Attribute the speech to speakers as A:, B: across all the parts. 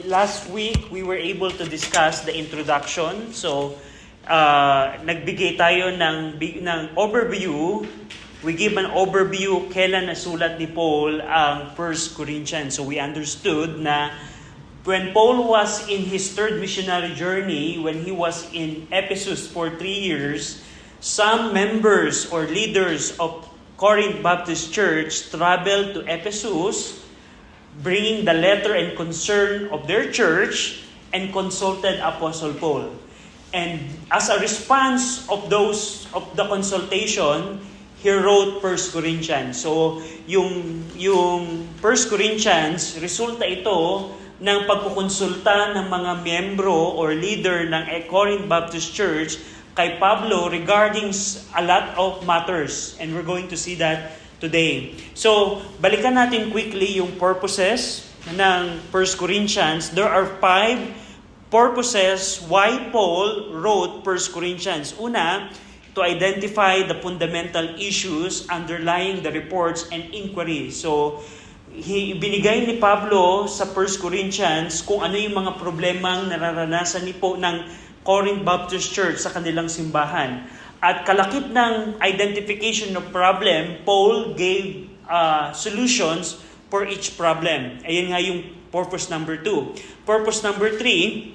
A: last week we were able to discuss the introduction. So, nagbigay tayo ng overview. We give an overview kailan nasulat ni Paul ang 1 Corinthians. So, we understood na when Paul was in his third missionary journey, when he was in Ephesus for 3 years, some members or leaders of Corinth Baptist Church traveled to Ephesus, bringing the letter and concern of their church, and consulted Apostle Paul. And as a response of the consultation, he wrote 1 Corinthians. So, yung 1 Corinthians, resulta ito ng pagkukonsulta ng mga miyembro or leader ng Corinth Baptist Church kay Pablo regarding a lot of matters. And we're going to see that today. So, balikan natin quickly yung purposes ng 1 Corinthians. There are 5 purposes why Paul wrote 1 Corinthians. Una, to identify the fundamental issues underlying the reports and inquiries. So, binigay ni Pablo sa 1 Corinthians kung ano yung mga problemang nararanasan ng Corinth Baptist Church sa kanilang simbahan. At kalakip ng identification of problem, Paul gave solutions for each problem. Ayan nga yung purpose number 2. Purpose number 3,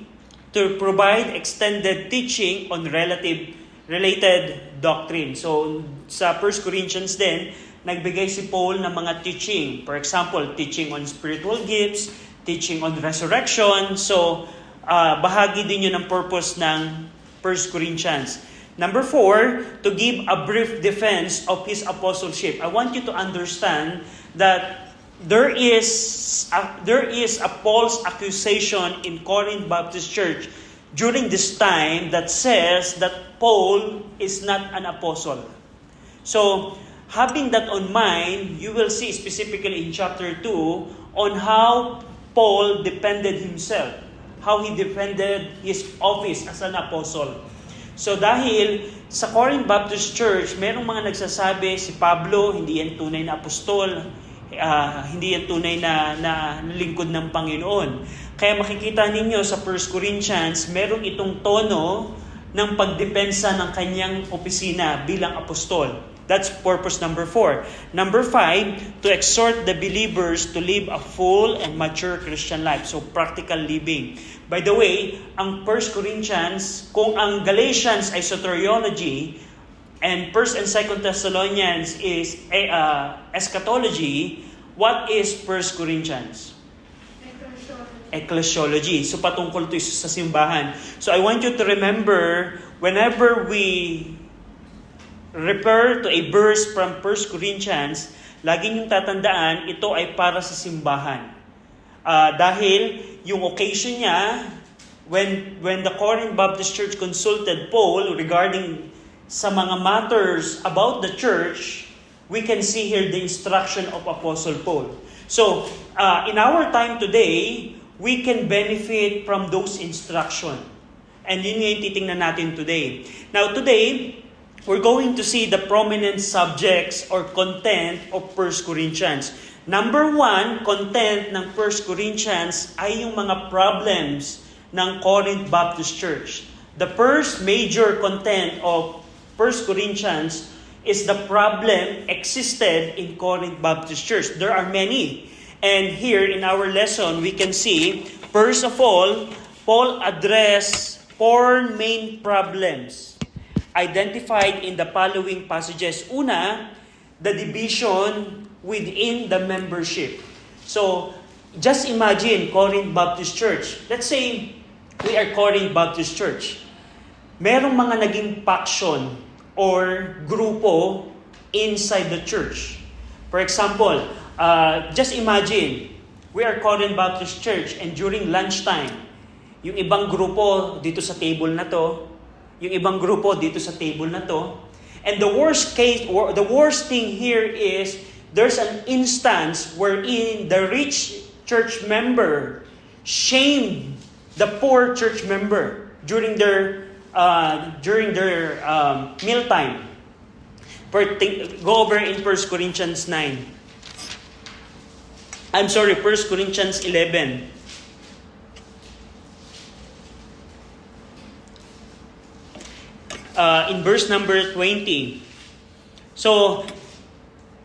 A: to provide extended teaching on related doctrine. So, sa 1 Corinthians din, nagbigay si Paul ng mga teaching. For example, teaching on spiritual gifts, teaching on resurrection. So, bahagi din yun ng purpose ng 1 Corinthians. Number 4, to give a brief defense of his apostleship. I want you to understand that there is a false accusation in Corinth Baptist Church during this time that says that Paul is not an apostle. So, having that on mind, you will see specifically in chapter 2 on how Paul defended himself, how he defended his office as an apostle. So dahil sa Corinth Baptist Church, merong mga nagsasabi si Pablo, hindi yan tunay na apostol, hindi yan tunay na lingkod ng Panginoon. Kaya makikita ninyo sa 1 Corinthians, merong itong tono ng pagdepensa ng kanyang opisina bilang apostol. That's purpose number 4. Number 5, to exhort the believers to live a full and mature Christian life. So, practical living. By the way, ang 1 Corinthians, kung ang Galatians ay soteriology, and 1 and 2 Thessalonians is eschatology, what is 1 Corinthians? Ecclesiology. So, patungkol ito sa simbahan. So, I want you to remember, whenever we refer to a verse from 1 Corinthians, lagi niyong tatandaan, ito ay para sa simbahan. Dahil yung occasion niya, when the Corinth Baptist Church consulted Paul regarding sa mga matters about the church, we can see here the instruction of Apostle Paul. So, in our time today, we can benefit from those instruction. And yun yung titingnan natin today. Now, today, we're going to see the prominent subjects or content of 1 Corinthians. Number 1, content ng 1 Corinthians ay yung mga problems ng Corinth Baptist Church. The first major content of 1 Corinthians is the problem existed in Corinth Baptist Church. There are many. And here in our lesson, we can see, first of all, Paul addressed 4 main problems identified in the following passages. Una, the division within the membership. So, just imagine Corinth Baptist Church. Let's say we are Corinth Baptist Church. Merong mga naging faction or grupo inside the church. For example, just imagine we are Corinth Baptist Church and during lunchtime, yung ibang grupo dito sa table na to, yung ibang grupo dito sa table na to. And the worst case, or the worst thing here is, there's an instance wherein the rich church member shamed the poor church member during their mealtime. Go over in 1 Corinthians 9. I'm sorry, 1 Corinthians 11. in verse number 20. So,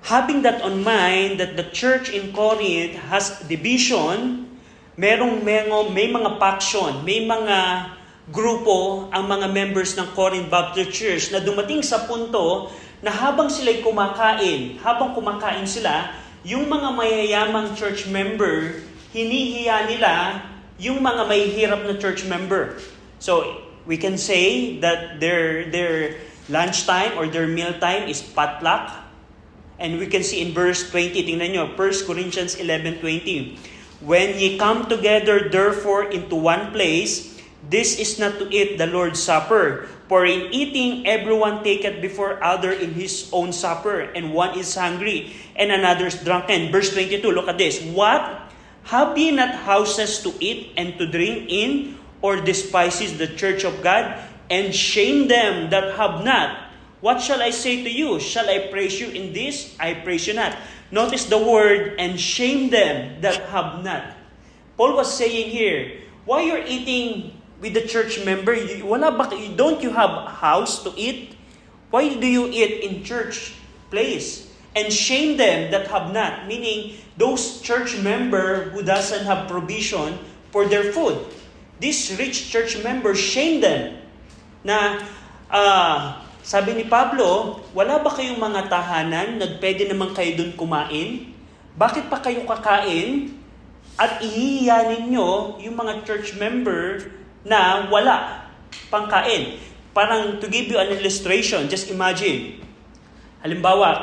A: having that on mind, that the church in Corinth has division, may mga faction, may mga grupo ang mga members ng Corinth Baptist Church na dumating sa punto na habang sila'y habang kumakain sila, yung mga mayayamang church member, hinihiya nila yung mga mahihirap na church member. So, we can say that their lunchtime or their meal time is potluck. And we can see in verse 20, tingnan nyo, 1 Corinthians 11:20. When ye come together therefore into one place, this is not to eat the Lord's Supper. For in eating, everyone taketh before other in his own supper, and one is hungry, and another is drunken. Verse 22, look at this. What? Have ye not houses to eat and to drink in, or despises the church of God, and shame them that have not? What shall I say to you? Shall I praise you in this? I praise you not. Notice the word, and shame them that have not. Paul was saying here, why you're eating with the church member? Don't you have a house to eat? Why do you eat in church place? And shame them that have not. Meaning, those church member who doesn't have provision for their food. This rich church member, shame them. Na, sabi ni Pablo, wala ba kayong mga tahanan na pwede naman kayo dun kumain? Bakit pa kayo kakain? At ihihiya ninyo yung mga church member na wala pangkain. Parang to give you an illustration, just imagine. Halimbawa,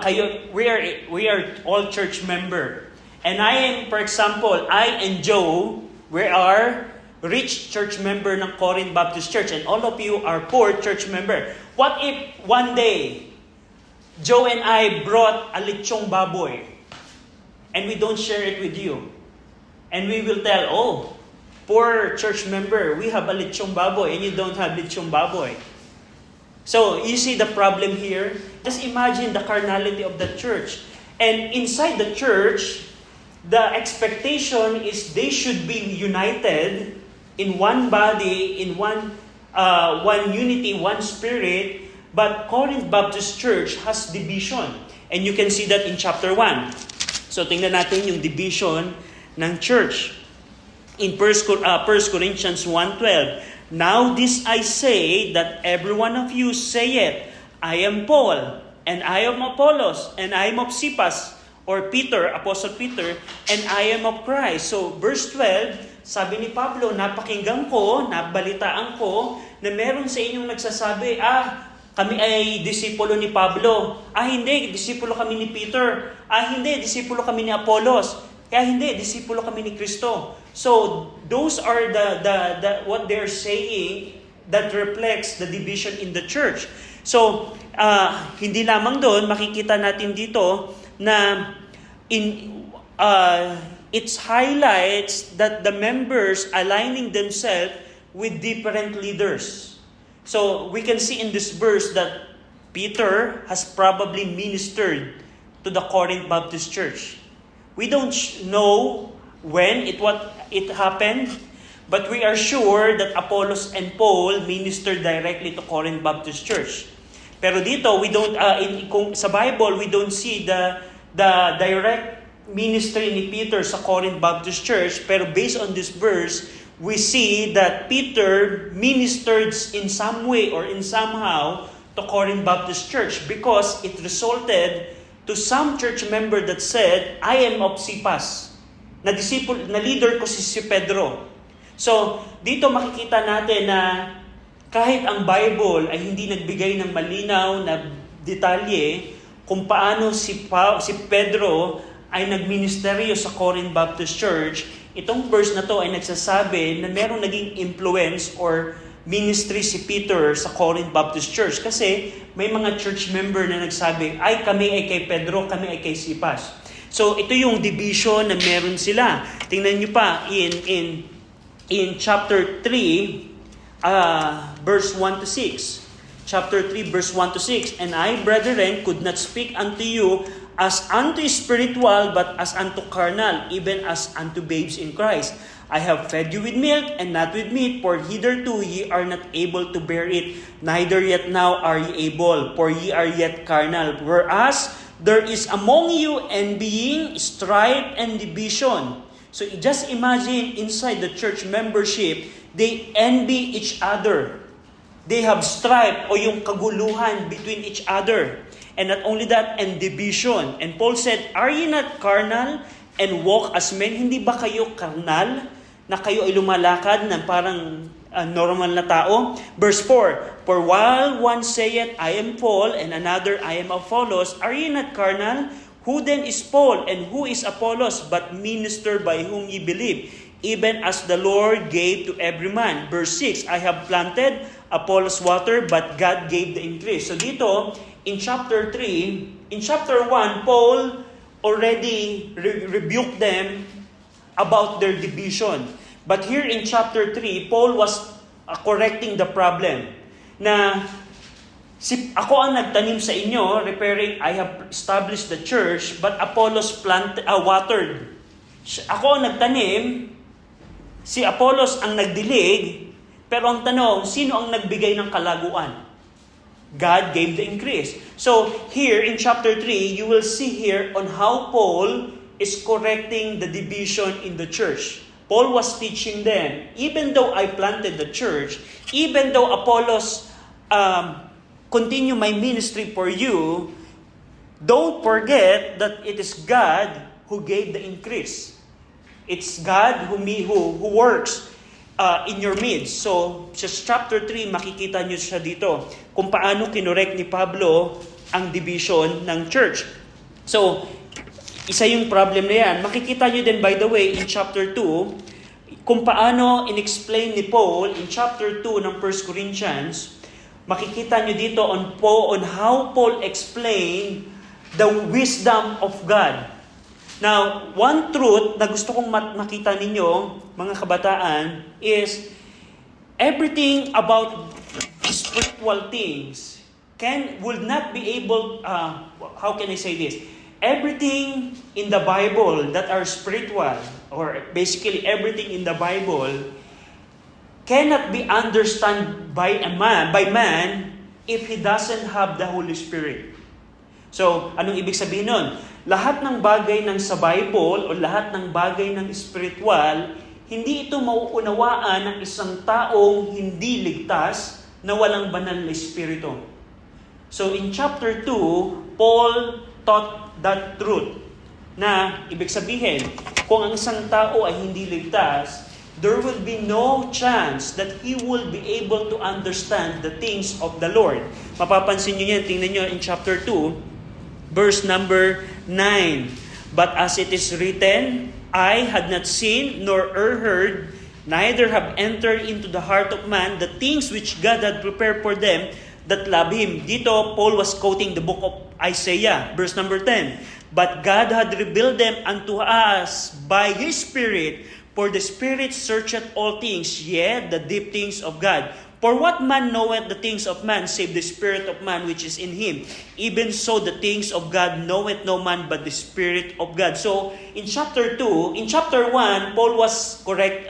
A: we are all church member. And I am, for example, I and Joe, we are rich church member ng Corinth Baptist Church, and all of you are poor church member. What if one day, Joe and I brought a lechong baboy, and we don't share it with you? And we will tell, poor church member, we have a lechong baboy, and you don't have lechong baboy. So, you see the problem here? Just imagine the carnality of the church. And inside the church, the expectation is they should be united in one body, in one unity, one spirit. But Corinth Baptist Church has division. And you can see that in chapter 1. So, tingnan natin yung division ng church. In 1 Corinthians 1:12, now this I say, that every one of you saith, I am Paul, and I am Apollos, and I am of Cephas, or Peter, Apostle Peter, and I am of Christ. So, verse 12, sabi ni Pablo, napakinggan ko, nabalitaan ko, na meron sa inyong nagsasabi, kami ay disipulo ni Pablo. Hindi, disipulo kami ni Peter. Hindi, disipulo kami ni Apollos. Kaya hindi, disipulo kami ni Kristo. So, those are the what they're saying that reflects the division in the church. So, hindi lamang doon, makikita natin dito na it highlights that the members aligning themselves with different leaders. So, we can see in this verse that Peter has probably ministered to the Corinth Baptist Church. We don't know when it happened, but we are sure that Apollos and Paul ministered directly to Corinth Baptist Church. Pero dito, we don't sa Bible, we don't see the direct ministry ni Peter sa Corinth Baptist Church, pero based on this verse, we see that Peter ministered in some way or in somehow to Corinth Baptist Church because it resulted to some church member that said, I am of Cephas. Na leader ko si Pedro. So, dito makikita natin na kahit ang Bible ay hindi nagbigay ng malinaw na detalye kung paano si Pedro ay nagministeryo sa Corinth Baptist Church, itong verse na to ay nagsasabi na merong naging influence or ministry si Peter sa Corinth Baptist Church kasi may mga church member na nagsabi, kami ay kay Pedro, kami ay kay Cephas. So ito yung division na meron sila. Tingnan niyo pa in chapter 3 verse 1 to 6. Chapter 3 verse 1 to 6. And I, brethren, could not speak unto you as unto spiritual, but as unto carnal, even as unto babes in Christ. I have fed you with milk and not with meat, for hitherto ye are not able to bear it, neither yet now are ye able, for ye are yet carnal. Whereas there is among you envying, strife, and division. So just imagine inside the church membership, they envy each other. They have strife o yung kaguluhan between each other. And not only that, and division. And Paul said, are ye not carnal and walk as men? Hindi ba kayo carnal na kayo ay lumalakad na parang normal na tao? Verse 4, for while one saith, I am Paul, and another, I am Apollos, are ye not carnal? Who then is Paul, and who is Apollos, but minister by whom ye believe, even as the Lord gave to every man? Verse 6, I have planted, Apollos water, but God gave the increase. So dito, in chapter 3, in chapter 1, Paul already rebuked them about their division. But here in chapter 3, Paul was correcting the problem. Na ako ang nagtanim sa inyo, referring, I have established the church, but Apollos watered. Ako ang nagtanim, si Apollos ang nagdilig, pero ang tanong, sino ang nagbigay ng kalaguan? God gave the increase. So here in chapter 3, you will see here on how Paul is correcting the division in the church. Paul was teaching them, even though I planted the church, even though Apollos continue my ministry for you, don't forget that it is God who gave the increase. It's God who works in your midst. So, sa chapter 3, makikita nyo siya dito kung paano kinorek ni Pablo ang division ng church. So, isa yung problem na yan. Makikita nyo din, by the way, in chapter 2, kung paano in-explain ni Paul in chapter 2 ng 1 Corinthians, makikita nyo dito on how Paul explained the wisdom of God. Now, one truth na gusto kong makita ninyo, mga kabataan, is everything about spiritual things will not be able, how can I say this? Everything in the Bible that are spiritual, or basically everything in the Bible, cannot be understood by man if he doesn't have the Holy Spirit. So, anong ibig sabihin nun? Lahat ng bagay ng sa Bible o lahat ng bagay ng spiritual, hindi ito mauunawaan ng isang taong hindi ligtas na walang banal na espiritu. So in chapter 2, Paul taught that truth na ibig sabihin, kung ang isang tao ay hindi ligtas, there will be no chance that he will be able to understand the things of the Lord. Mapapansin nyo yan, tingnan nyo in chapter 2, verse number 9. But as it is written, I had not seen nor heard, neither have entered into the heart of man the things which God had prepared for them that love Him. Dito, Paul was quoting the book of Isaiah, verse number 10. But God had revealed them unto us by His Spirit, for the Spirit searcheth all things, yet the deep things of God. For what man knoweth the things of man, save the spirit of man which is in him? Even so the things of God knoweth no man but the Spirit of God. So, in chapter 2, in chapter 1, Paul was correct.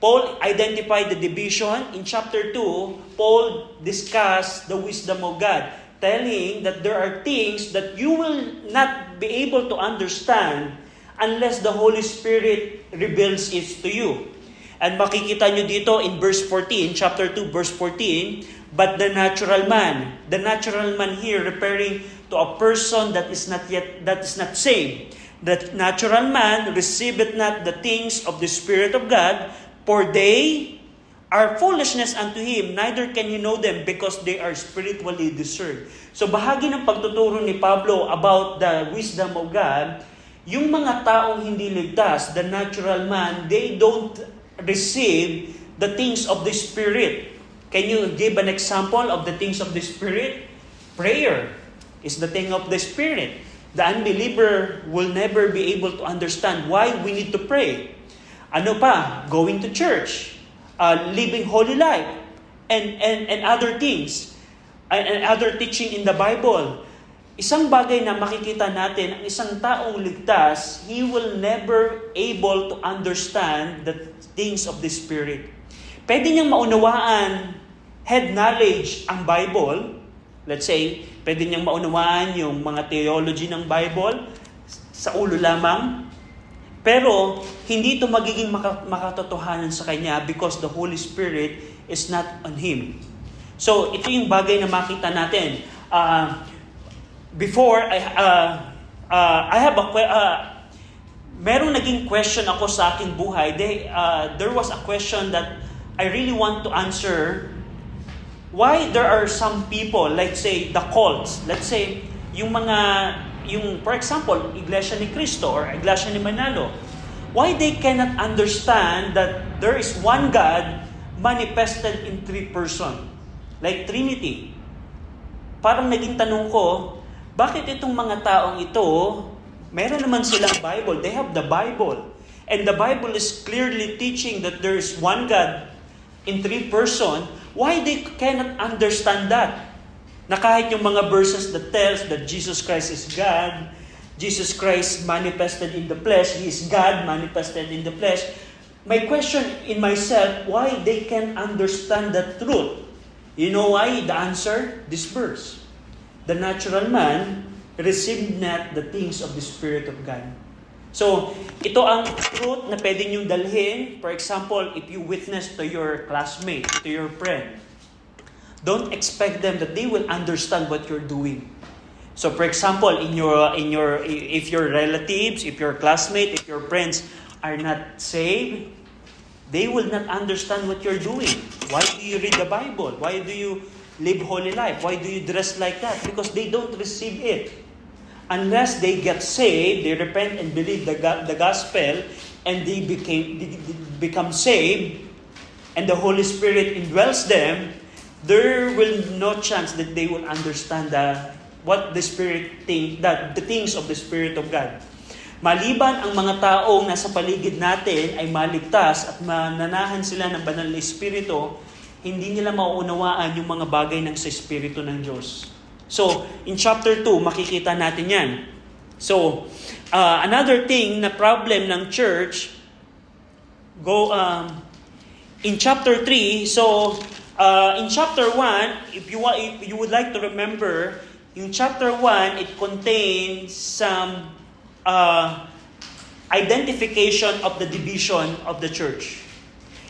A: Paul identified the division. In chapter 2, Paul discussed the wisdom of God, telling that there are things that you will not be able to understand unless the Holy Spirit reveals it to you. And makikita nyo dito in verse 14, chapter 2, verse 14, but the natural man here referring to a person that is not saved. The natural man receiveth not the things of the Spirit of God, for they are foolishness unto him, neither can he know them because they are spiritually discerned. So bahagi ng pagtuturo ni Pablo about the wisdom of God, yung mga taong hindi ligtas, the natural man, they don't receive the things of the Spirit. Can you give an example of the things of the Spirit? Prayer is the thing of the Spirit. The unbeliever will never be able to understand why we need to pray. Ano pa? Going to church, living holy life, and other things, and other teaching in the Bible. isang bagay na makikita natin, ang isang taong ligtas, he will never able to understand the things of the Spirit. Pwede niyang maunawaan, head knowledge, ang Bible. Let's say, pwede niyang maunawaan yung mga theology ng Bible sa ulo lamang. Pero, hindi ito magiging makatotohanan sa kanya because the Holy Spirit is not on him. So, ito yung bagay na makita natin. Before, I have merong naging question ako sa aking buhay. There was a question that I really want to answer. Why there are some people, let's say, the cults, let's say, for example, Iglesia ni Cristo or Iglesia ni Manalo, why they cannot understand that there is one God manifested in three persons, like Trinity. Parang naging tanong ko, bakit itong mga taong ito, meron naman silang Bible, they have the Bible, and the Bible is clearly teaching that there is one God in three persons, why they cannot understand that? Na kahit yung mga verses that tells that Jesus Christ is God, Jesus Christ manifested in the flesh, He is God manifested in the flesh. My question in myself, why they can understand the truth? You know why? The answer, this verse. The natural man received not the things of the Spirit of God. So, ito ang truth na pwede niyong dalhin. For example, if you witness to your classmate, to your friend, don't expect them that they will understand what you're doing. So, for example, if your relatives, if your classmate, if your friends are not saved, they will not understand what you're doing. Why do you read the Bible? Why do you live holy life? Why do you dress like that? Because they don't receive it. Unless they get saved, they repent and believe the gospel, and they become saved, and the Holy Spirit indwells them, there will no chance that they will understand what the Spirit the things of the Spirit of God. Maliban ang mga taong nasa paligid natin ay maligtas at mananahan sila ng banal na Espiritu, hindi nila mauunawaan yung mga bagay ng sa Espiritu ng Diyos. So, in chapter 2, makikita natin yan. So, another thing na problem ng church, in chapter 3, so, in chapter 1, if you would like to remember, in chapter 1, it contains some identification of the division of the church.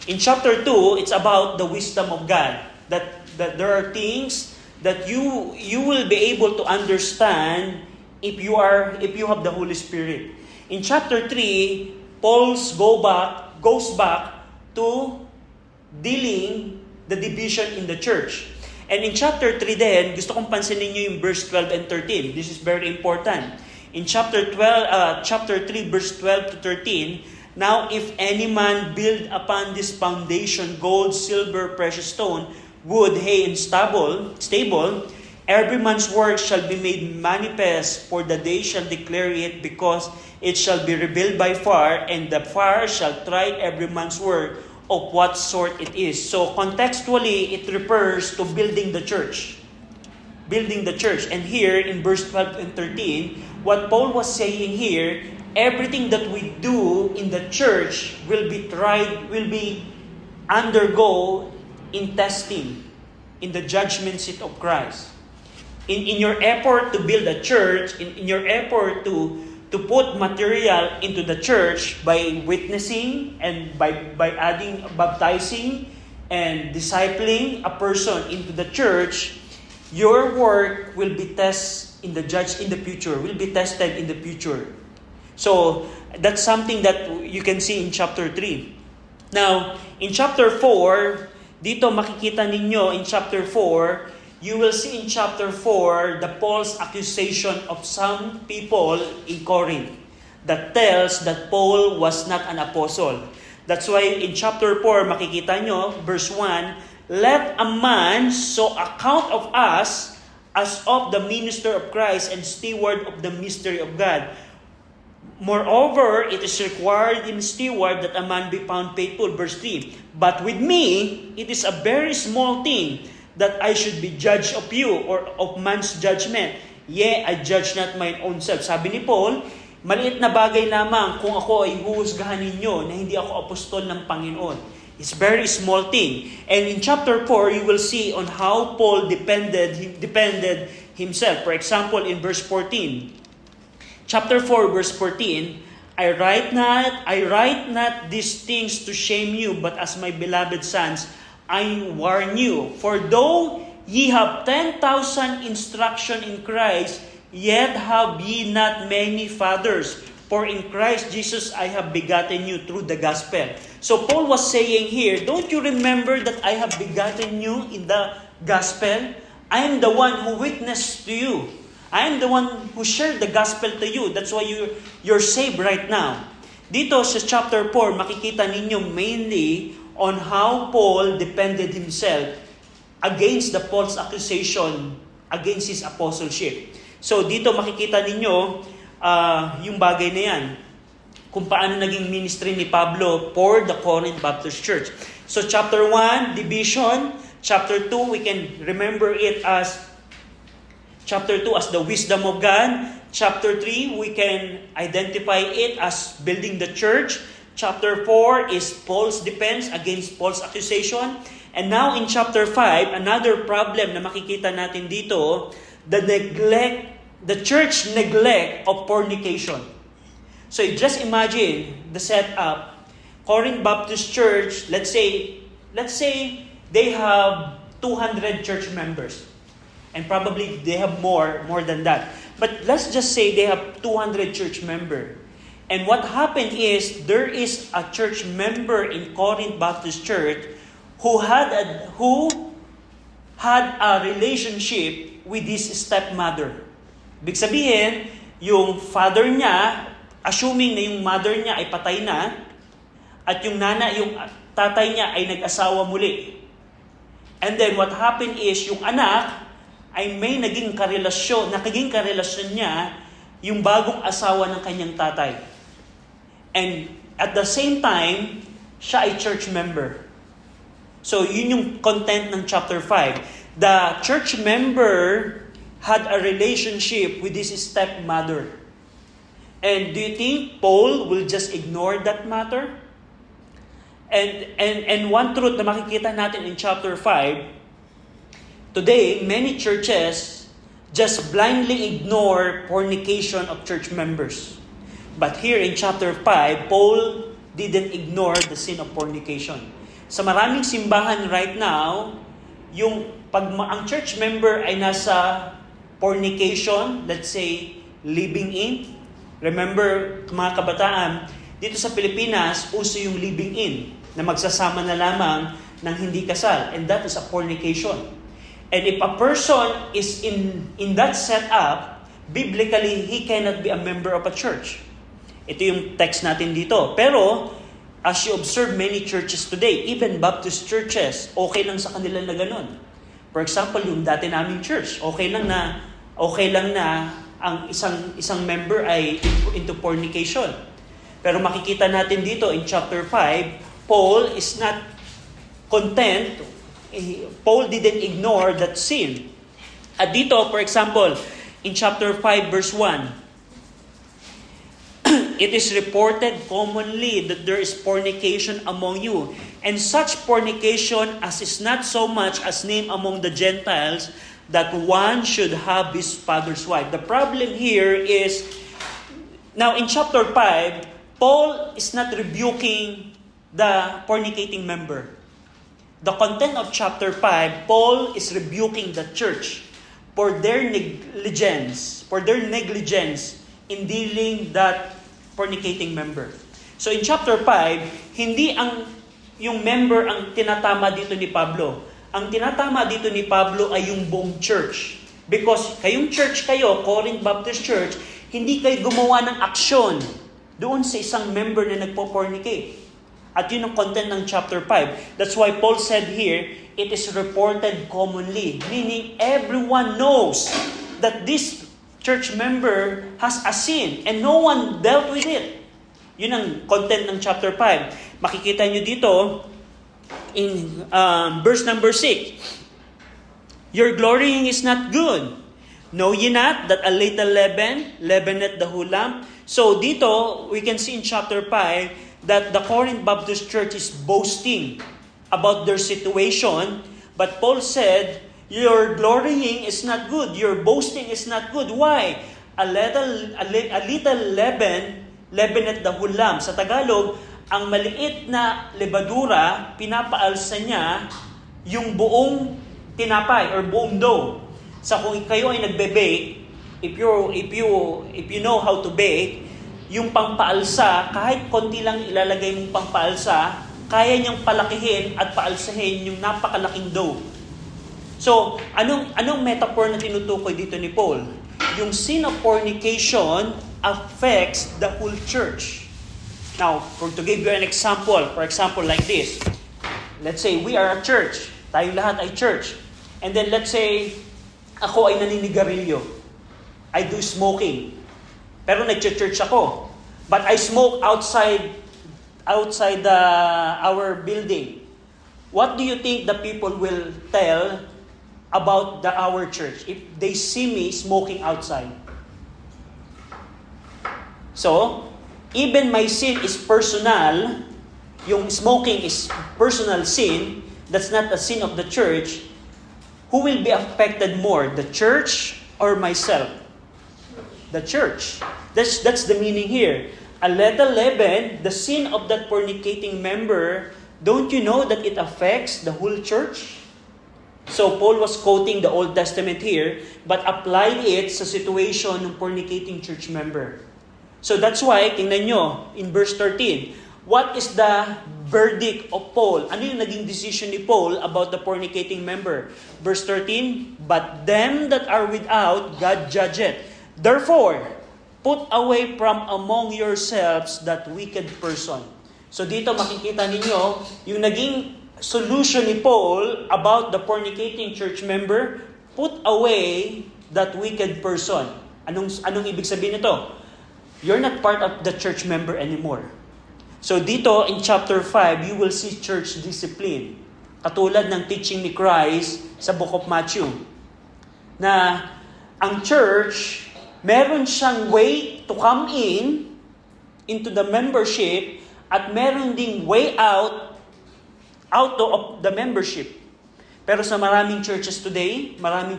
A: In chapter 2, it's about the wisdom of God. That there are things that you will be able to understand if you have the Holy Spirit. In chapter 3, Paul goes back to dealing the division in the church. And in chapter 3 then, gusto kong pansinin niyo yung verse 12 and 13. This is very important. In chapter 3, verse 12 to 13, now if any man build upon this foundation gold, silver, precious stone, wood, hay, and stable, every man's work shall be made manifest, for the day shall declare it, because it shall be revealed by fire, and the fire shall try every man's work of what sort it is. So contextually, it refers to building the church. Building the church. And here, in verse 12 and 13, what Paul was saying here, everything that we do in the church will be undergo in testing, in the judgment seat of Christ. In your effort to build a church, in your effort to put material into the church by witnessing and by adding, baptizing and discipling a person into the church, your work will be tested in the future, will be tested in the future. So, that's something that you can see in chapter 3. Now, in chapter 4, dito makikita ninyo in chapter 4, you will see in chapter 4 the Paul's accusation of some people in Corinth that tells that Paul was not an apostle. That's why in chapter 4, makikita nyo, verse 1, let a man so account of us as of the minister of Christ and steward of the mystery of God. Moreover, it is required in steward that a man be found faithful. Verse 3, but with me, it is a very small thing that I should be judged of you or of man's judgment. Yea, I judge not mine own self. Sabi ni Paul, maliit na bagay lamang kung ako ay huhusgahan ninyo na hindi ako apostol ng Panginoon. It's very small thing. And in chapter 4, you will see on how Paul depended himself. For example, in verse 14, chapter 4, verse 14, I write not these things to shame you, but as my beloved sons, I warn you. For though ye have 10,000 instruction in Christ, yet have ye not many fathers. For in Christ Jesus I have begotten you through the gospel. So Paul was saying here, don't you remember that I have begotten you in the gospel? I am the one who witnessed to you. I am the one who shared the gospel to you. That's why you're saved right now. Dito sa chapter 4, makikita ninyo mainly on how Paul defended himself against the false accusation against his apostleship. So dito makikita ninyo yung bagay na yan, kung paano naging ministry ni Pablo for the Corinth Baptist Church. So chapter 1, division. Chapter 2, we can remember it as chapter 2 as the wisdom of God. Chapter 3, we can identify it as building the church. Chapter 4 is Paul's defense against false accusation. And now in chapter 5, another problem na makikita natin dito, the church neglect of fornication. So just imagine the setup. Corinth Baptist Church, let's say they have 200 church members. And probably they have more than that. But let's just say they have 200 church members. And what happened is, there is a church member in Corinth Baptist Church who had a relationship with his stepmother. Ibig sabihin, yung father niya, assuming na yung mother niya ay patay na, at yung tatay niya ay nag-asawa muli. And then what happened is, yung anak ay may naging karelasyon niya yung bagong asawa ng kanyang tatay. And at the same time, siya ay church member. So yun yung content ng chapter 5. The church member had a relationship with his stepmother. And do you think Paul will just ignore that matter? And one truth na makikita natin in chapter 5, today, many churches just blindly ignore fornication of church members. But here in chapter 5, Paul didn't ignore the sin of fornication. Sa maraming simbahan right now, ang church member ay nasa fornication, let's say, living in. Remember, mga kabataan, dito sa Pilipinas, uso yung living in, na magsasama na lamang ng hindi kasal. And that is a fornication. And if a person is in that setup, biblically, he cannot be a member of a church. Ito yung text natin dito. Pero, as you observe many churches today, even Baptist churches, okay lang sa kanila na ganun. For example, yung dati naming church, okay lang na ang isang member ay into fornication. Pero makikita natin dito in chapter 5, Paul is not content. Paul didn't ignore that sin. At dito, for example, in chapter 5 verse 1, it is reported commonly that there is fornication among you, and such fornication as is not so much as named among the Gentiles, that one should have his father's wife. The problem here is, now in chapter 5, Paul is not rebuking the fornicating member. The content of chapter 5, Paul is rebuking the church for their negligence in dealing that fornicating member. So in chapter 5, hindi yung member ang tinatama dito ni Pablo. Ang tinatama dito ni Pablo ay yung buong church. Because kayong church kayo, Corinth Baptist Church, hindi kayo gumawa ng aksyon doon sa isang member na nagpo-fornicate. At yun ang content ng chapter 5. That's why Paul said here, it is reported commonly. Meaning, everyone knows that this church member has a sin and no one dealt with it. Yun ang content ng chapter 5. Makikita nyo dito, in verse number 6, your glorying is not good. Know ye not that a little leaven leaveneth the whole lump? So dito, we can see in chapter 5 that the Corinth Baptist Church is boasting about their situation. But Paul said, your glorying is not good. Your boasting is not good. Why? A little leaven leaveneth the whole lump. Sa Tagalog, ang maliit na lebadura, pinapaalsa niya yung buong tinapay or buong dough. Sa kung kayo ay nagbe-bake, if you know how to bake, yung pangpaalsa, kahit konti lang ilalagay mong pangpaalsa, kaya niyang palakihin at paalsahin yung napakalaking dough. So, anong metaphor na tinutukoy dito ni Paul? Yung sin of fornication affects the whole church. Now, to give you an example, for example like this. Let's say we are a church. Tayong lahat ay church. And then let's say, ako ay naninigarilyo. I do smoking. Pero nag-church ako. But I smoke outside our building. What do you think the people will tell about our church if they see me smoking outside? So, even my sin is personal, yung smoking is personal sin, that's not a sin of the church, who will be affected more, the church or myself? The church. That's the meaning here. A little leaven, the sin of that fornicating member, don't you know that it affects the whole church? So Paul was quoting the Old Testament here, but applied it sa situation ng fornicating church member. So that's why, tingnan nyo, in verse 13, what is the verdict of Paul? Ano yung naging decision ni Paul about the fornicating member? Verse 13, but them that are without, God judgeth. Therefore, put away from among yourselves that wicked person. So dito makikita ninyo, yung naging solution ni Paul about the fornicating church member, put away that wicked person. Anong ibig sabihin nito? You're not part of the church member anymore. So dito in chapter 5, you will see church discipline. Katulad ng teaching ni Christ sa Book of Matthew. Na ang church, meron siyang way to come into the membership, at meron ding way out of the membership. Pero sa maraming churches today, merong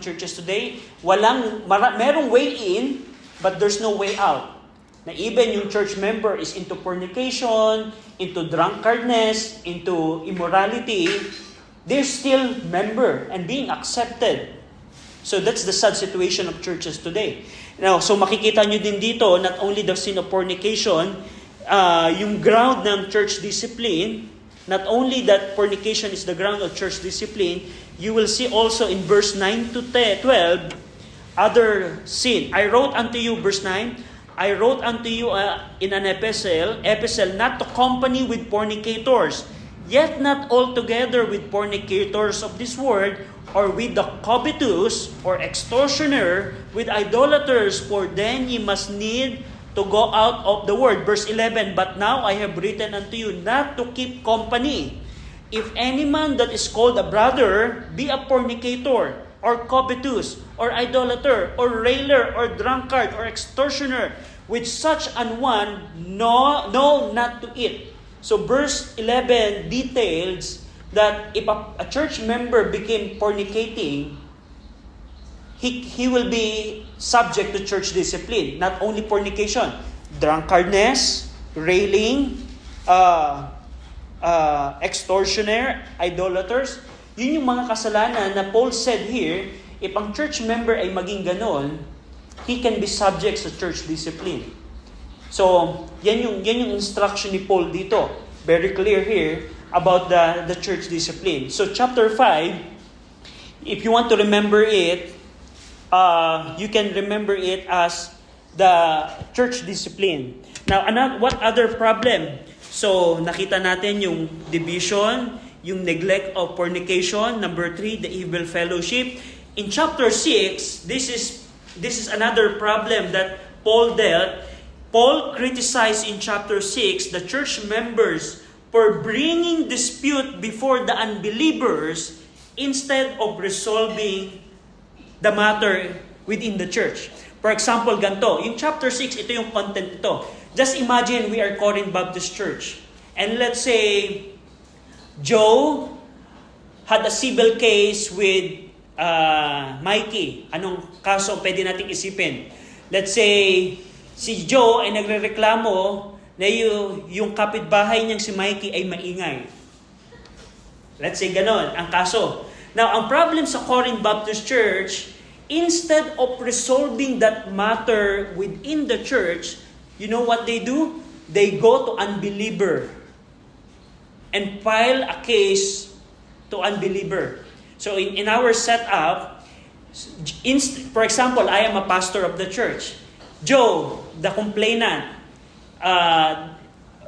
A: way in, but there's no way out. Na even yung church member is into fornication, into drunkardness, into immorality, they're still member and being accepted. So that's the sad situation of churches today. Now, so makikita nyo din dito, not only the sin of fornication, yung ground ng church discipline, not only that fornication is the ground of church discipline, you will see also in verse 9 to 12, other sin. I wrote unto you, verse 9, I wrote unto you in an epistle, not to company with fornicators, yet not altogether with fornicators of this world, or with the covetous, or extortioner, with idolaters, for then ye must need to go out of the world. Verse 11, but now I have written unto you not to keep company. If any man that is called a brother be a fornicator, or covetous, or idolater, or railer, or drunkard, or extortioner, with such an one, no, not to eat. So verse 11 details that if a church member became fornicating, he will be subject to church discipline. Not only fornication, drunkardness, railing, extortioner, idolaters. Yun yung mga kasalanan na Paul said here, if ang church member ay maging ganon, he can be subject sa church discipline. So, yan yung instruction ni Paul dito. Very clear here about the church discipline. So, chapter 5, if you want to remember it, you can remember it as the church discipline. Now, what other problem? So, nakita natin yung division, yung neglect of fornication. Number 3, the evil fellowship. In chapter 6, this is another problem that Paul dealt. Paul criticized in chapter 6 the church members for bringing dispute before the unbelievers instead of resolving the matter within the church. For example, ganito, yung chapter 6, ito yung content ito. Just imagine we are Corinth Baptist Church. And let's say, Joe had a civil case with Mikey. Anong kaso pwede nating isipin? Let's say, si Joe ay nagrereklamo na yung kapitbahay niyang si Mikey ay maingay. Let's say ganon, ang kaso. Now, ang problem sa Corinth Baptist Church, instead of resolving that matter within the church, you know what they do? They go to unbeliever and file a case to unbeliever. So in our setup, for example, I am a pastor of the church. Joe, the complainant,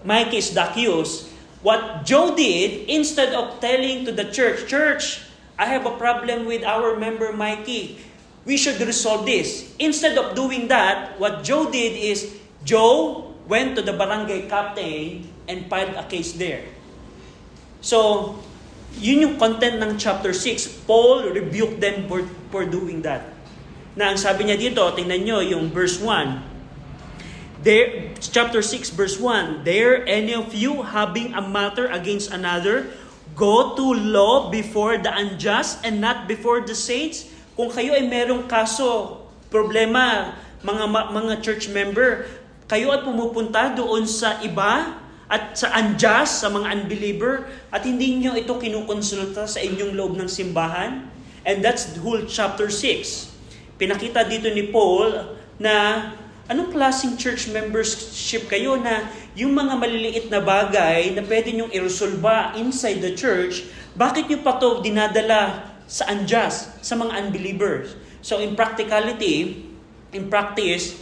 A: Mike is the accused. What Joe did, instead of telling to the church, I have a problem with our member Mikey. We should resolve this. Instead of doing that, what Joe did is, Joe went to the barangay captain and filed a case there. So, yun yung content ng chapter 6. Paul rebuked them for doing that. Na ang sabi niya dito, tingnan nyo yung verse 1. There, chapter 6 verse 1, "Dare any of you having a matter against another go to law before the unjust and not before the saints?" Kung kayo ay merong kaso, problema, mga church member, kayo at pumupunta doon sa iba at sa unjust, sa mga unbeliever, at hindi nyo ito kinukonsulta sa inyong loob ng simbahan. And that's the whole chapter 6. Pinakita dito ni Paul na anong klaseng church membership kayo na yung mga maliliit na bagay na pwede nyong iresolba inside the church, bakit nyo pa ito dinadala sa unjust, sa mga unbelievers? So in practicality, in practice,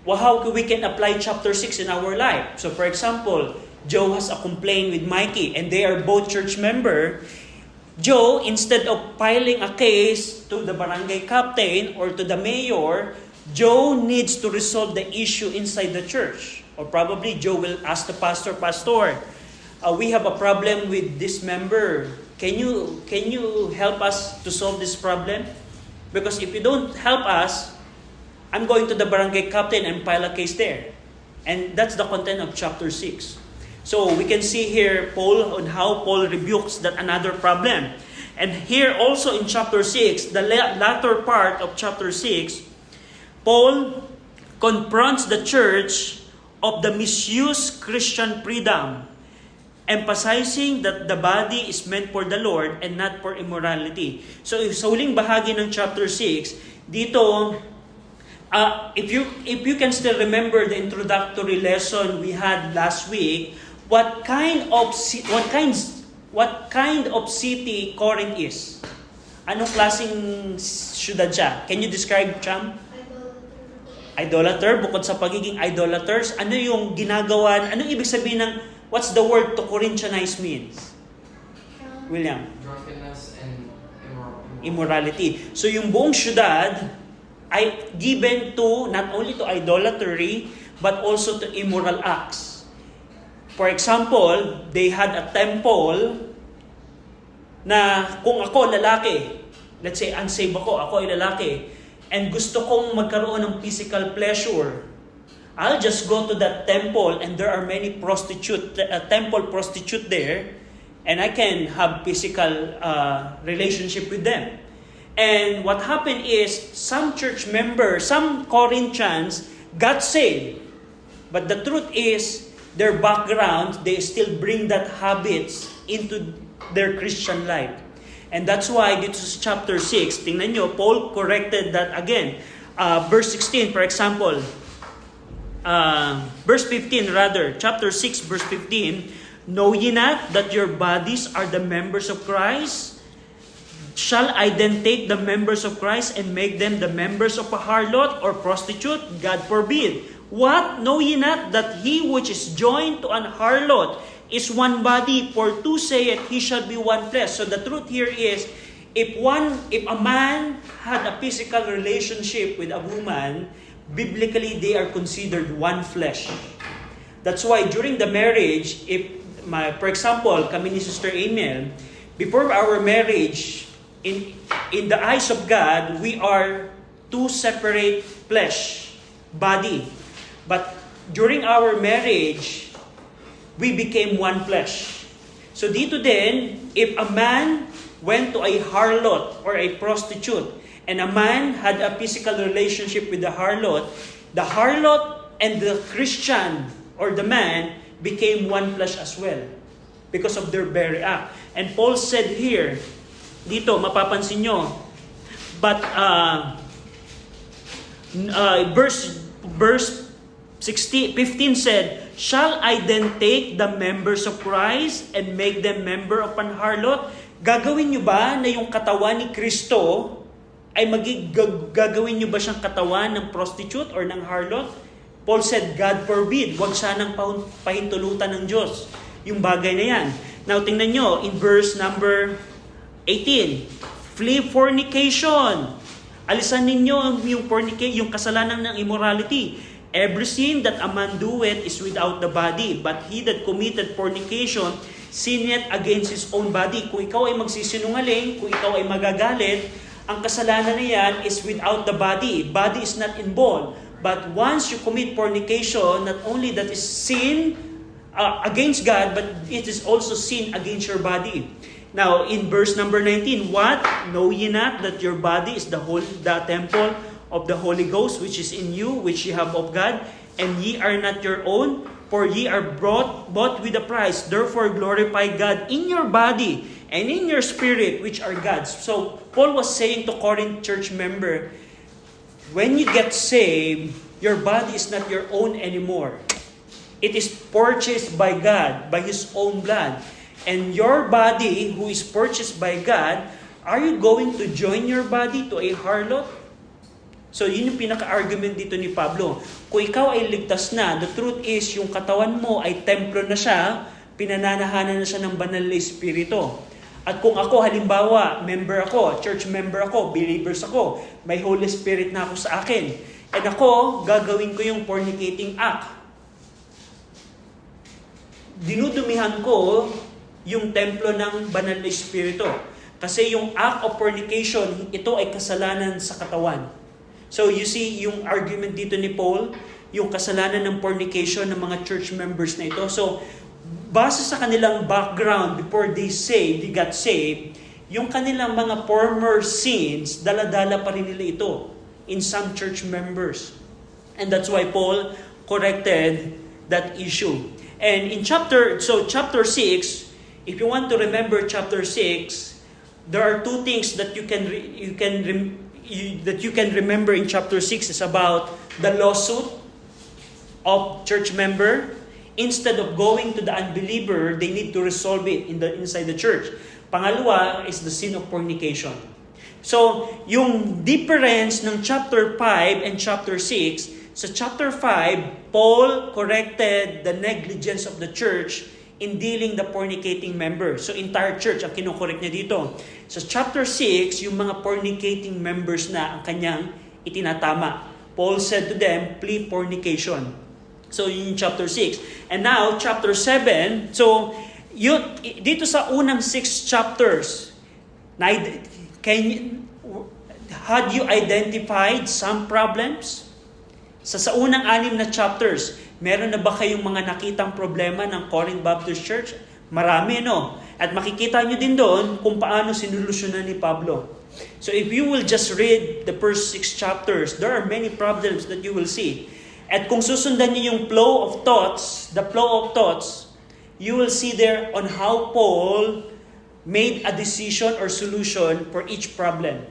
A: how we can apply chapter 6 in our life. So for example, Joe has a complaint with Mikey and they are both church member. Joe, instead of filing a case to the barangay captain or to the mayor, Joe needs to resolve the issue inside the church. Or probably Joe will ask the pastor, we have a problem with this member. Can you help us to solve this problem? Because if you don't help us, I'm going to the barangay captain and file a case there. And that's the content of chapter 6. So we can see here on how Paul rebukes that another problem. And here also in chapter 6, the latter part of chapter 6, Paul confronts the church of the misused Christian freedom, emphasizing that the body is meant for the Lord and not for immorality. So sa huling bahagi ng chapter 6, dito, if you can still remember the introductory lesson we had last week, what kind of city Corinth is? Anong klaseng syudad siya? Can you describe, Cham? Idolater. Bukod sa pagiging idolaters, ano yung ginagawa? Anong ibig sabihin ng what's the word to Corinthianize means? William?
B: Drunkenness and
A: Immorality. So yung buong syudad ay given to not only to idolatry but also to immoral acts. For example, they had a temple na kung ako lalaki, let's say unsaved ako ay lalaki, and gusto kong magkaroon ng physical pleasure, I'll just go to that temple and there are many temple prostitute there, and I can have physical relationship with them. And what happened is, some church members, some Corinthians got saved. But the truth is, their background, they still bring that habits into their Christian life. And that's why dito sa chapter 6, tingnan nyo, Paul corrected that again. Verse 16, for example, verse 15 rather, chapter 6, verse 15, "Know ye not that your bodies are the members of Christ? Shall I then take the members of Christ and make them the members of a harlot or prostitute? God forbid. What? Know ye not that he which is joined to an harlot is one body? For two saith, he shall be one flesh." So the truth here is, if a man had a physical relationship with a woman, biblically they are considered one flesh. That's why during the marriage, for example, kami ni Sister Emil, before our marriage, in the eyes of God, we are two separate flesh, body. But during our marriage, we became one flesh. So dito din, if a man went to a harlot or a prostitute, and a man had a physical relationship with the harlot and the Christian or the man became one flesh as well because of their very act. And Paul said here, dito mapapansin nyo, but verse 15 said, "Shall I then take the members of Christ and make them member of an harlot?" Gagawin nyo ba na yung katawan ni Kristo ay gagawin nyo ba siyang katawan ng prostitute or ng harlot? Paul said, God forbid, huwag sanang pahintulutan ng Diyos yung bagay na yan. Now, tingnan nyo, in verse number 18, flee fornication. Alisan ninyo yung kasalanan ng immorality. Every sin that a man doeth is without the body, but he that committed fornication sinneth against his own body. Kung ikaw ay magsisinungaling, kung ikaw ay magagalit, ang kasalanan na yan is without the body. Body is not involved. But once you commit fornication, not only that is sin against God, but it is also sin against your body. Now, in verse number 19, what? Know ye not that your body is the temple of the Holy Ghost, which is in you, which ye have of God, and ye are not your own, for ye are bought with a price. Therefore glorify God in your body and in your spirit, which are God's. So, Paul was saying to Corinth church member, when you get saved, your body is not your own anymore. It is purchased by God, by His own blood. And your body, who is purchased by God, are you going to join your body to a harlot? So, yun yung pinaka-argument dito ni Pablo. Kung ikaw ay ligtas na, the truth is, yung katawan mo ay templo na siya, pinananahanan na siya ng banal na espiritu. At kung ako, halimbawa, member ako, church member ako, believers ako, may Holy Spirit na ako sa akin. And ako, gagawin ko yung fornicating act. Dinudumihan ko yung templo ng banal na espiritu. Kasi yung act of fornication, ito ay kasalanan sa katawan. So you see, yung argument dito ni Paul, yung kasalanan ng fornication ng mga church members na ito. So, base sa kanilang background before they got saved, yung kanilang mga former sins, dala-dala pa rin nila ito in some church members. And that's why Paul corrected that issue. And in chapter 6, if you want to remember chapter 6, there are two things that you can remember in chapter 6 is about the lawsuit of church member. Instead of going to the unbeliever, they need to resolve it inside the church. Pangalawa is the sin of fornication. So, yung difference ng chapter 5 and chapter 6, sa chapter 5, Paul corrected the negligence of the church in dealing the fornicating member. So, entire church ang kinukorek niya dito. Sa chapter 6, yung mga fornicating members na ang kanyang itinatama. Paul said to them, flee fornication. So, yun yung chapter 6. And now, chapter 7. So, dito sa unang 6 chapters, had you identified some problems? Sa unang 6 na chapters, meron na ba kayong mga nakitang problema ng Corinth Baptist Church? Marami, no? At makikita nyo din doon kung paano sinulusyonan ni Pablo. So, if you will just read the first 6 chapters, there are many problems that you will see. At kung susundan niyo yung flow of thoughts, you will see there on how Paul made a decision or solution for each problem.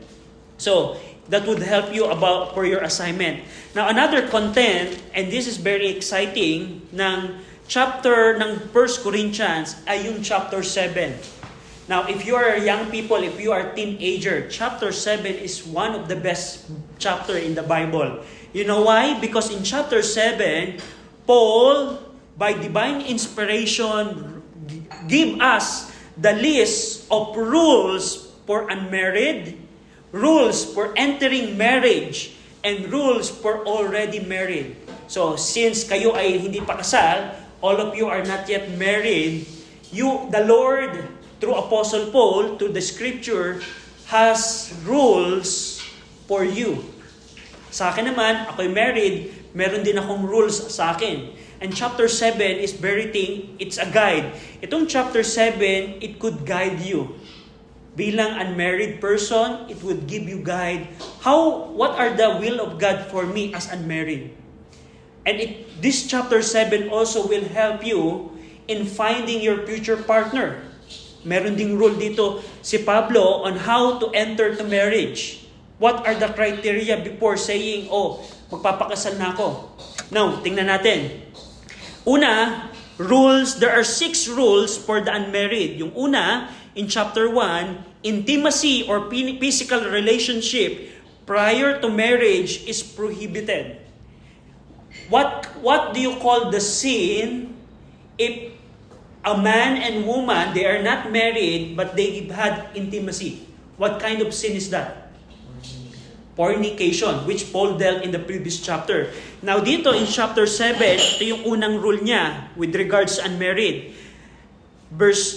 A: So, that would help you for your assignment. Now, another content, and this is very exciting, ng chapter ng 1 Corinthians ay yung chapter 7. Now, if you are young people, if you are teenager, chapter 7 is one of the best chapter in the Bible. You know why? Because in chapter 7, Paul, by divine inspiration, give us the list of rules for unmarried, rules for entering marriage, and rules for already married. So, since kayo ay hindi pa kasal, all of you are not yet married, the Lord, through Apostle Paul, through the Scripture, has rules for you. Sa akin naman, ako'y married, meron din akong rules sa akin. And chapter 7 is it's a guide. Itong chapter 7, it could guide you. Bilang unmarried person, it would give you guide. What are the will of God for me as unmarried? And this chapter 7 also will help you in finding your future partner. Meron ding rule dito si Pablo on how to enter to marriage. What are the criteria before saying, magpapakasal na ako? Now, tingnan natin. Una, rules. There are 6 rules for the unmarried. Yung una, in chapter 1, intimacy or physical relationship prior to marriage is prohibited. What do you call the sin if a man and woman, they are not married but they've had intimacy? What kind of sin is that? Fornication, which Paul dealt in the previous chapter. Now dito in chapter 7, ito yung unang rule niya with regards to unmarried.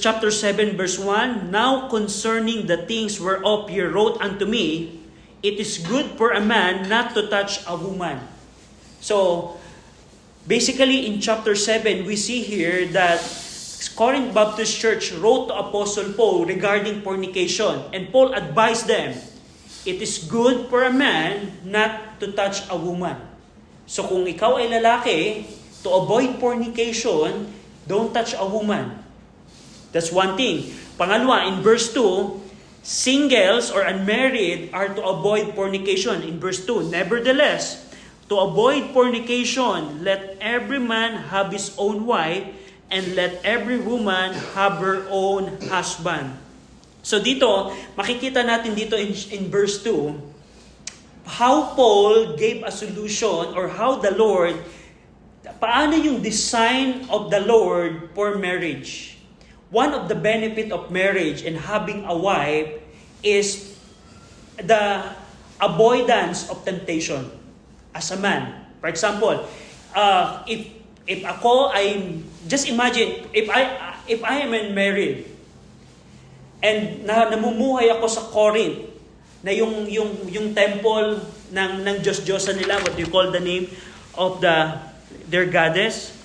A: Chapter 7 verse 1, now concerning the things whereof ye wrote unto me, it is good for a man not to touch a woman. So, basically in chapter 7, we see here that Corinth Baptist Church wrote to Apostle Paul regarding fornication. And Paul advised them, it is good for a man not to touch a woman. So kung ikaw ay lalaki, to avoid fornication, don't touch a woman. That's one thing. Pangalawa, in verse 2, singles or unmarried are to avoid fornication. In verse 2, nevertheless, to avoid fornication, let every man have his own wife, and let every woman have her own husband. So dito, makikita natin dito in verse 2, how Paul gave a solution or how the Lord, paano yung design of the Lord for marriage. One of the benefit of marriage and having a wife is the avoidance of temptation as a man. For example, if ako ay just imagine if I am married and namumuhay ako sa Corinth na yung temple ng Diyos-Diyosan nila, what do you call the name of their goddess?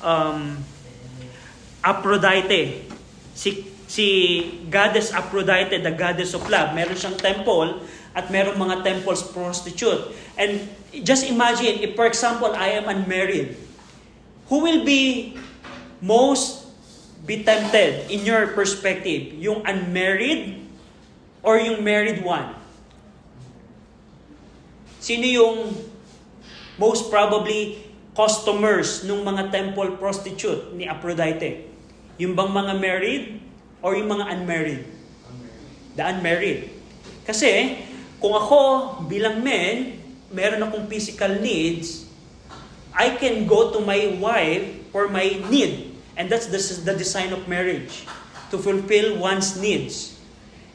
A: Aphrodite. Si goddess Aphrodite, the goddess of love, meron siyang temple at meron mga temples prostitute. And just imagine if for example I am unmarried, who will be most be tempted in your perspective? Yung unmarried or yung married one? Sino yung most probably customers nung mga temple prostitute ni Aphrodite? Yung bang mga married or yung mga unmarried? The unmarried. Kasi kung ako bilang men, meron akong physical needs, I can go to my wife for my need. And that's the design of marriage, to fulfill one's needs.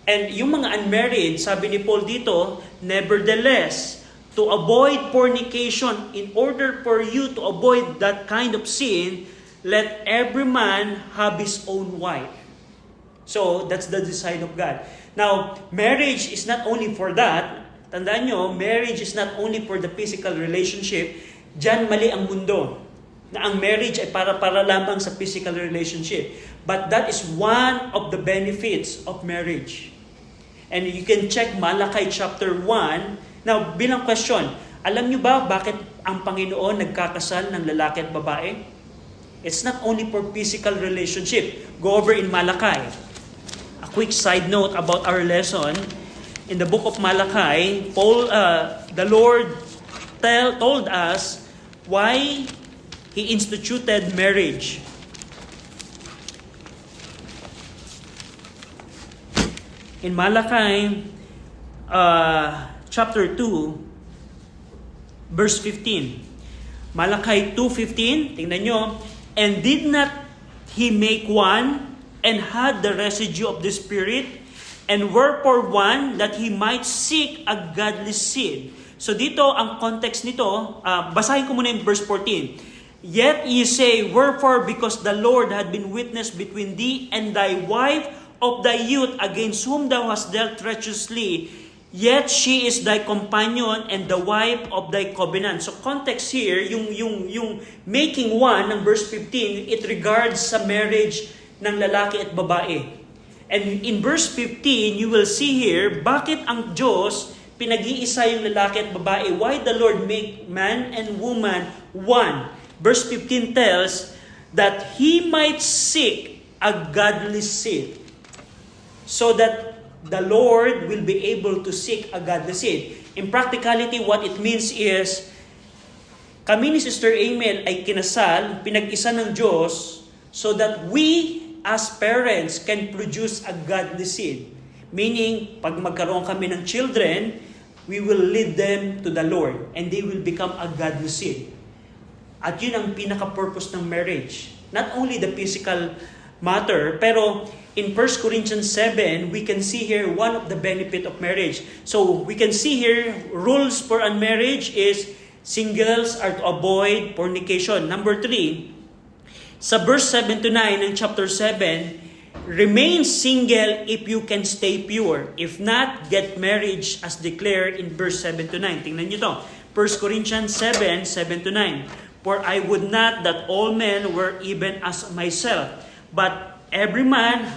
A: And yung mga unmarried, sabi ni Paul dito, nevertheless, to avoid fornication, in order for you to avoid that kind of sin, let every man have his own wife. So, that's the design of God. Now, marriage is not only for that. Tandaan nyo, marriage is not only for the physical relationship. Diyan mali ang mundo. Na ang marriage ay para lamang sa physical relationship. But that is one of the benefits of marriage. And you can check Malachi chapter 1. Now, bilang question, alam nyo ba bakit ang Panginoon nagkakasal ng lalaki at babae? It's not only for physical relationship. Go over in Malachi. A quick side note about our lesson. In the book of Malachi, the Lord told us why He instituted marriage. In Malachi chapter 2, verse 15. Malachi 2:15, tingnan nyo. And did not He make one, and had the residue of the Spirit, and wherefore one, that He might seek a godly seed. So dito, ang context nito, basahin ko muna yung verse 14. Yet ye say, wherefore, because the Lord had been witness between thee and thy wife of thy youth, against whom thou hast dealt treacherously, yet she is thy companion and the wife of thy covenant. So context here, yung making one ng verse 15, it regards sa marriage ng lalaki at babae. And in verse 15, you will see here, bakit ang Diyos pinag-iisa yung lalaki at babae? Why the Lord make man and woman one? Verse 15 tells that He might seek a godly seed, so that the Lord will be able to seek a godly seed. In practicality, what it means is, kami ni Sister Amel ay kinasal, pinag-isa ng Diyos, so that we as parents can produce a godly seed. Meaning, pag magkaroon kami ng children, we will lead them to the Lord and they will become a godly seed. At yun ang pinaka-purpose ng marriage. Not only the physical matter, pero in 1 Corinthians 7, we can see here one of the benefit of marriage. So, we can see here, rules for a marriage is singles are to avoid fornication. Number 3, sa verse 7 to 9 ng chapter 7, remain single if you can stay pure. If not, get marriage as declared in verse 7 to 9. Tingnan nyo to. 1 Corinthians 7, 7 to 9. For I would not that all men were even as myself, but every man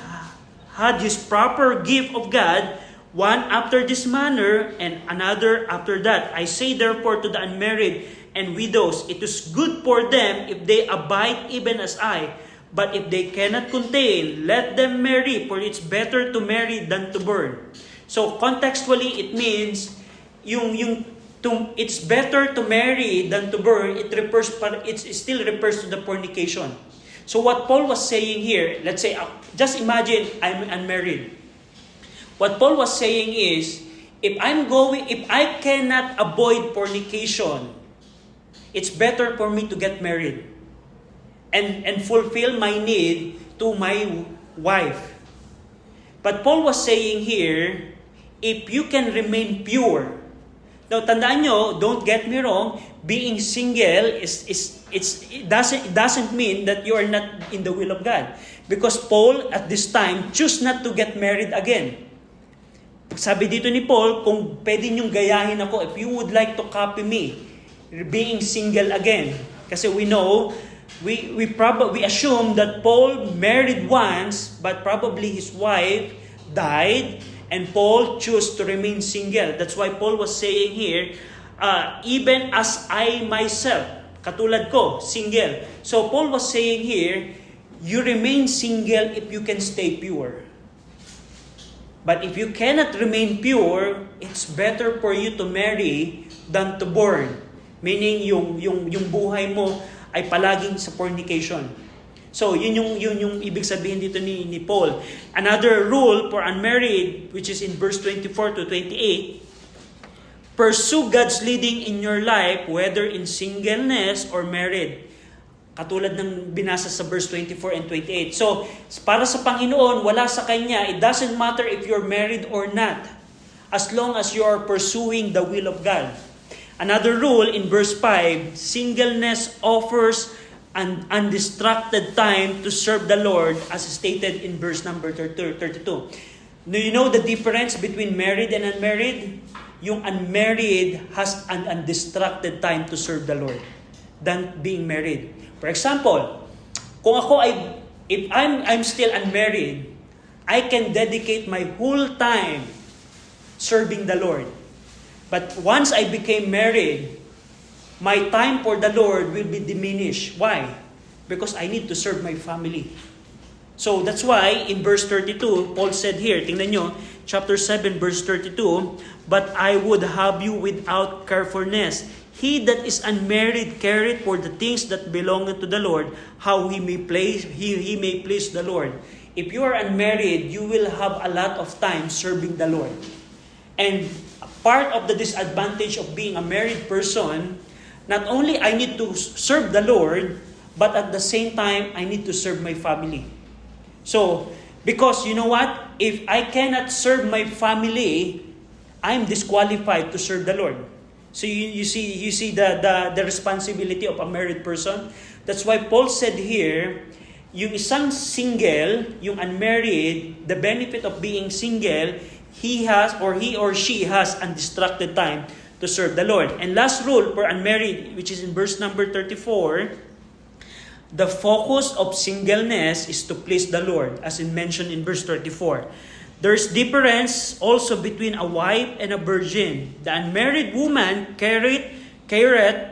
A: had his proper gift of God, one after this manner, and another after that. I say therefore to the unmarried and widows, it is good for them if they abide even as I. But if they cannot contain, let them marry, for it's better to marry than to burn. So contextually, it means it's better to marry than to burn. It still refers to the fornication. So what Paul was saying here, let's say, just imagine I'm unmarried. What Paul was saying is, if I cannot avoid fornication, it's better for me to get married and fulfill my need to my wife. But Paul was saying here, if you can remain pure. Now, tandaan nyo, don't get me wrong, being single it doesn't mean that you are not in the will of God. Because Paul, at this time, choose not to get married again. Sabi dito ni Paul, kung pwede niyong gayahin ako, if you would like to copy me, being single again. Kasi we know, we assume that Paul married once, but probably his wife died, and Paul chose to remain single. That's why Paul was saying here, even as I myself, katulad ko, single. So Paul was saying here, you remain single if you can stay pure. But if you cannot remain pure, it's better for you to marry than to burn. Meaning yung buhay mo ay palaging sa fornication. So yun yung ibig sabihin dito ni Paul. Another rule for unmarried, which is in verse 24 to 28, pursue God's leading in your life, whether in singleness or married. Katulad ng binasa sa verse 24 and 28. So, para sa Panginoon, wala sa Kanya, it doesn't matter if you're married or not, as long as you are pursuing the will of God. Another rule in verse 5, singleness offers an undistracted time to serve the Lord, as stated in verse number 32. Do you know the difference between married and unmarried? Yung unmarried has an undistracted time to serve the Lord than being married. For example, kung if I'm still unmarried, I can dedicate my whole time serving the Lord. But once I became married, my time for the Lord will be diminished. Why? Because I need to serve my family. So that's why in verse 32, Paul said here, tingnan nyo, chapter 7, verse 32, but I would have you without carefulness. He that is unmarried careth for the things that belong to the Lord, how he may please the Lord. If you are unmarried, you will have a lot of time serving the Lord. And part of the disadvantage of being a married person, not only I need to serve the Lord, but at the same time, I need to serve my family. So, because you know what? If I cannot serve my family, I'm disqualified to serve the Lord. So you see the responsibility of a married person. That's why Paul said here, yung isang single, yung unmarried, the benefit of being single, he or she has undistracted time to serve the Lord. And last rule for unmarried, which is in verse number 34, the focus of singleness is to please the Lord, as in mentioned in verse 34. There's difference also between a wife and a virgin. The unmarried woman careth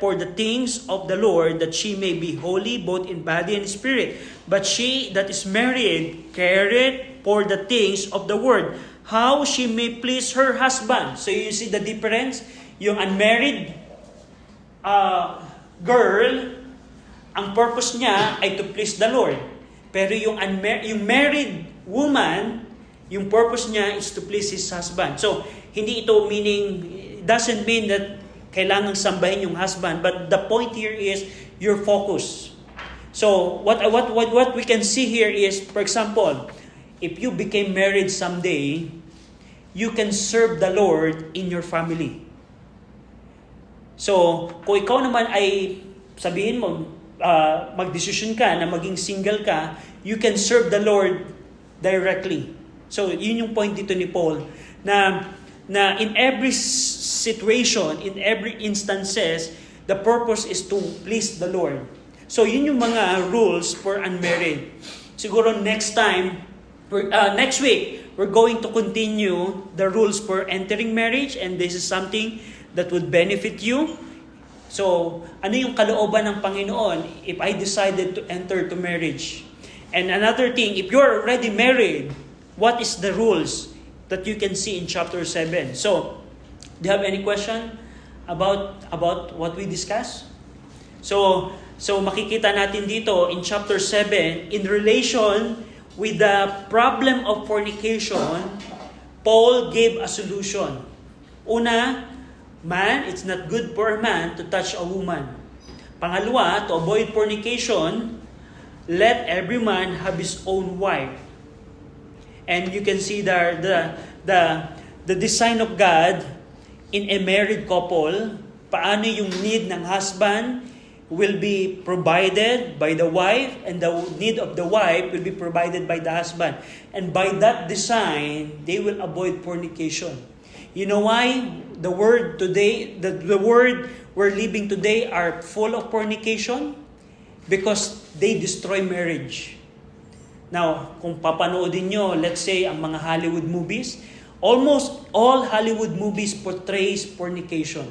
A: for the things of the Lord, that she may be holy both in body and spirit. But she that is married careth for the things of the word, how she may please her husband. So you see the difference? Yung unmarried girl, ang purpose niya ay to please the Lord. Pero yung married woman, yung purpose niya is to please his husband. So, hindi ito doesn't mean that kailangang sambahin yung husband, but the point here is your focus. So, what we can see here is, for example, if you became married someday, you can serve the Lord in your family. So, kung ikaw naman ay sabihin mo, magdesisyon ka na maging single ka, you can serve the Lord directly. So, yun yung point dito ni Paul, na in every situation, in every instances, the purpose is to please the Lord. So, yun yung mga rules for unmarried. Siguro next week, we're going to continue the rules for entering marriage, and this is something that would benefit you. So, ano yung kalooban ng Panginoon if I decided to enter to marriage? And another thing, if you're already married, what is the rules that you can see in chapter 7? So, do you have any question about what we discussed? So makikita natin dito in chapter 7, in relation with the problem of fornication, Paul gave a solution. Una, man, it's not good for a man to touch a woman. Pangalawa, to avoid fornication, let every man have his own wife. And you can see the design of God in a married couple, paano yung need ng husband will be provided by the wife, and the need of the wife will be provided by the husband. And by that design, they will avoid fornication. You know why? The word today, the word we're living today are full of fornication? Because they destroy marriage. Now, kung papanoodin nyo, let's say, ang mga Hollywood movies, almost all Hollywood movies portrays fornication.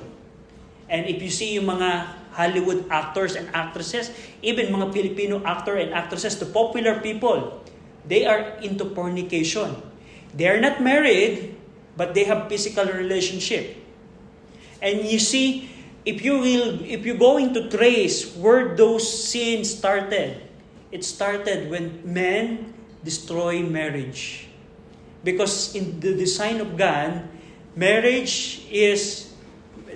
A: And if you see yung mga Hollywood actors and actresses, even mga Filipino actor and actresses, the popular people, they are into fornication. They are not married, but they have physical relationship. And you see, if you're going to trace where those sins started, it started when men destroy marriage. Because in the design of God, marriage is,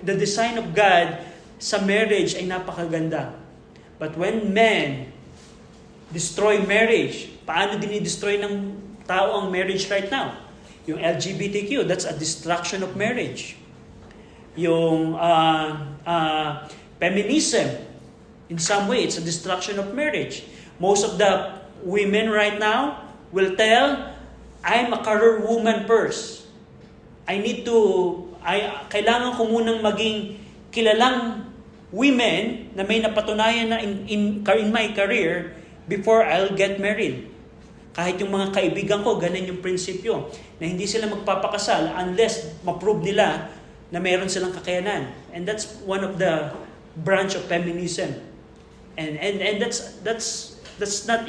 A: the design of God sa marriage ay napakaganda. But when men destroy marriage, paano dinidestroy ng tao ang marriage right now? Yung LGBTQ, that's a destruction of marriage. Yung feminism, in some way, it's a destruction of marriage. Most of the women right now will tell, I'm a career woman first. Kailangan ko munang maging kilalang women na may napatunayan na in my career before I'll get married. Kahit yung mga kaibigan ko, ganun yung prinsipyo, na hindi sila magpapakasal unless ma-prove nila na meron silang kakayanan. And that's one of the branch of feminism. And that's not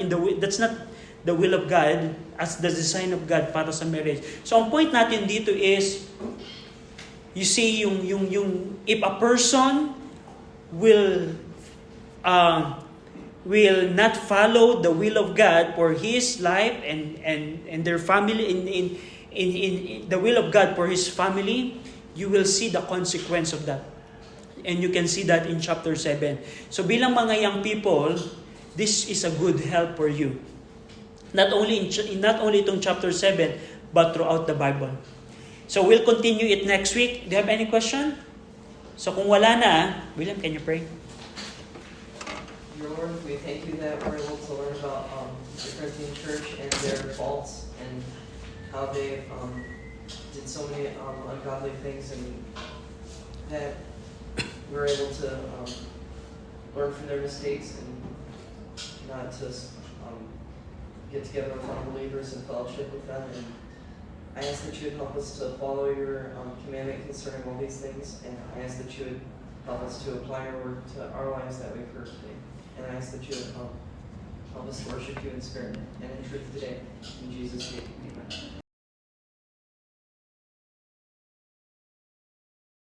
A: the will of God as the design of God para sa marriage. So ang point natin dito is, you see, yung if a person will not follow the will of God for his life and their family, in the will of God for his family, you will see the consequence of that. And you can see that in chapter 7. So bilang mga young people, this is a good help for you. Not only itong chapter 7, but throughout the Bible. So we'll continue it next week. Do you have any question? So kung wala na, William, can you pray?
B: Dear Lord, we thank you that we're able to learn about the Corinthian church and their faults and how they did so many ungodly things, and that we're able to learn from their mistakes and not to get together with unbelievers and fellowship with them. And I ask that you would help us to follow your commandment concerning all these things, and I ask that you would help us to apply your word to our lives that we've heard today. And I ask that you would help us worship you in spirit and in truth today. In Jesus' name.